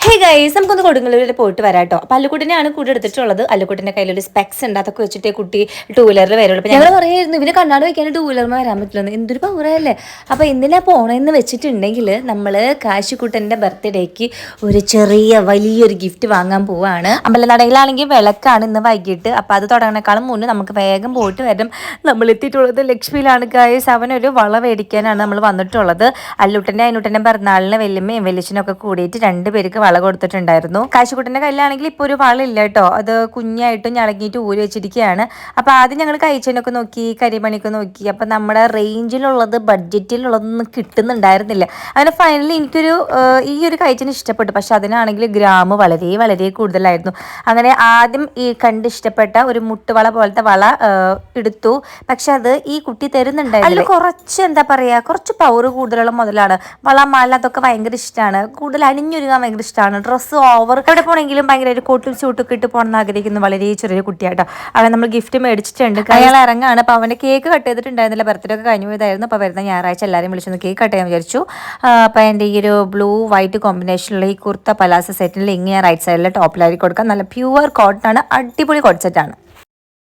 Hey guys, നമുക്കൊന്ന് കൊടുങ്ങല്ലൂരിൽ പോയിട്ട് വരാം കേട്ടോ. അപ്പോൾ അല്ലുക്കുട്ടിനെയാണ് കൂടെ എടുത്തിട്ടുള്ളത്. അല്ലുക്കുട്ടിൻ്റെ കയ്യിലൊരു സ്പെക്സ് ഉണ്ട്, അതൊക്കെ വെച്ചിട്ട് കുട്ടി ടൂ വീലറിൽ വരുള്ളൂ. അപ്പോൾ ഞങ്ങൾ പറയായിരുന്നു ഇവന് കണ്ണാട് വയ്ക്കാൻ ടൂ വീലറിൽ വരാൻ പറ്റില്ലെന്ന്. എന്തൊരു പവറല്ലേ. അപ്പോൾ എന്തിനാ പോകണമെന്ന് വെച്ചിട്ടുണ്ടെങ്കിൽ നമ്മൾ കാശിക്കുട്ടൻ്റെ ബർത്ത്ഡേക്ക് ഒരു വലിയൊരു ഗിഫ്റ്റ് വാങ്ങാൻ പോവാണ്. അമ്പലനടയിലാണെങ്കിൽ വിളക്കാണ് ഇന്ന് വൈകിട്ട്. അപ്പോൾ അത് തുടങ്ങണേക്കാളും മുന്നേ നമുക്ക് വേഗം പോയിട്ട് വരും. നമ്മൾ എത്തിയിട്ടുള്ളത് ലക്ഷ്മിയിലാണ് ഗൈസ്. അവനൊരു വള മേടിക്കാനാണ് നമ്മൾ വന്നിട്ടുള്ളത്. അല്ലുട്ടൻ്റെ അതിനുട്ടൻ്റെ പിറന്നാളിന് വല്യമ്മയും വലിയച്ഛനൊക്കെ കൂടിയിട്ട് രണ്ടുപേർക്ക് വള കൊടുത്തിട്ടുണ്ടായിരുന്നു. കാശിക്കുട്ടൻ്റെ കയ്യിലാണെങ്കിൽ ഇപ്പോൾ ഒരു വള ഇല്ല കേട്ടോ. അത് കുഞ്ഞായിട്ടും ഞളങ്ങിയിട്ട് ഊരി വെച്ചിരിക്കുകയാണ്. അപ്പോൾ ആദ്യം ഞങ്ങൾ കഴിച്ചതിനൊക്കെ നോക്കി, കരിമണിയൊക്കെ നോക്കി. അപ്പോൾ നമ്മുടെ റേഞ്ചിലുള്ളത് ബഡ്ജറ്റിലുള്ളതൊന്നും കിട്ടുന്നുണ്ടായിരുന്നില്ല. അങ്ങനെ ഫൈനലി എനിക്കൊരു ഈ ഒരു കഴിച്ചിന് ഇഷ്ടപ്പെട്ടു. പക്ഷെ അതിനാണെങ്കിൽ ഗ്രാം വളരെ വളരെ കൂടുതലായിരുന്നു. അങ്ങനെ ആദ്യം ഈ കണ്ട് ഇഷ്ടപ്പെട്ട ഒരു മുട്ടുവള പോലത്തെ വള എടുത്തു. പക്ഷെ അത് ഈ കുട്ടി തരുന്നുണ്ടായിരുന്നു. കുറച്ച് എന്താ പറയുക, കുറച്ച് പവർ കൂടുതലുള്ള മുതലാണ്. വള മാല അതൊക്കെ ഭയങ്കര ഇഷ്ടമാണ്. കൂടുതൽ അണിഞ്ഞൊരുങ്ങാൻ ഭയങ്കര ഇഷ്ടമാണ്. ഡ്രസ്സ് ഓവർ എവിടെ പോകണമെങ്കിലും ഭയങ്കര ഒരു കോട്ടും സ്യൂട്ടൊക്കെ ഇട്ട് പോകണമെന്ന് ആഗ്രഹിക്കുന്ന വളരെ ചെറിയ കുട്ടിയാട്ടോ. അവൻ നമ്മൾ ഗിഫ്റ്റ് മേടിച്ചിട്ടുണ്ട്. അയാൾ ഇറങ്ങാണ്. അപ്പോൾ അവൻ്റെ കേക്ക് കട്ട് ചെയ്തിട്ടുണ്ടായിരുന്നില്ല. ബർത്ത്ഡേ ഒക്കെ കഴിഞ്ഞു പോയതായിരുന്നു. അപ്പോൾ വരുന്ന ഞായറാഴ്ച എല്ലാവരും വിളിച്ചൊന്ന് കേക്ക് കട്ട് ചെയ്യാൻ വിചാരിച്ചു. അപ്പോൾ എൻ്റെ ഈ ഒരു ബ്ലൂ വൈറ്റ് കോമ്പിനേഷനിലുള്ള ഈ കുർത്ത പലാസ സെറ്റിൽ ഇങ്ങനെ റൈറ്റ് സൈഡിലെ ടോപ്പിലായിരിക്കും കൊടുക്കാം. നല്ല പ്യുവർ കോട്ടൺ ആണ്, അടിപൊളി കോട്ട് സെറ്റാണ്.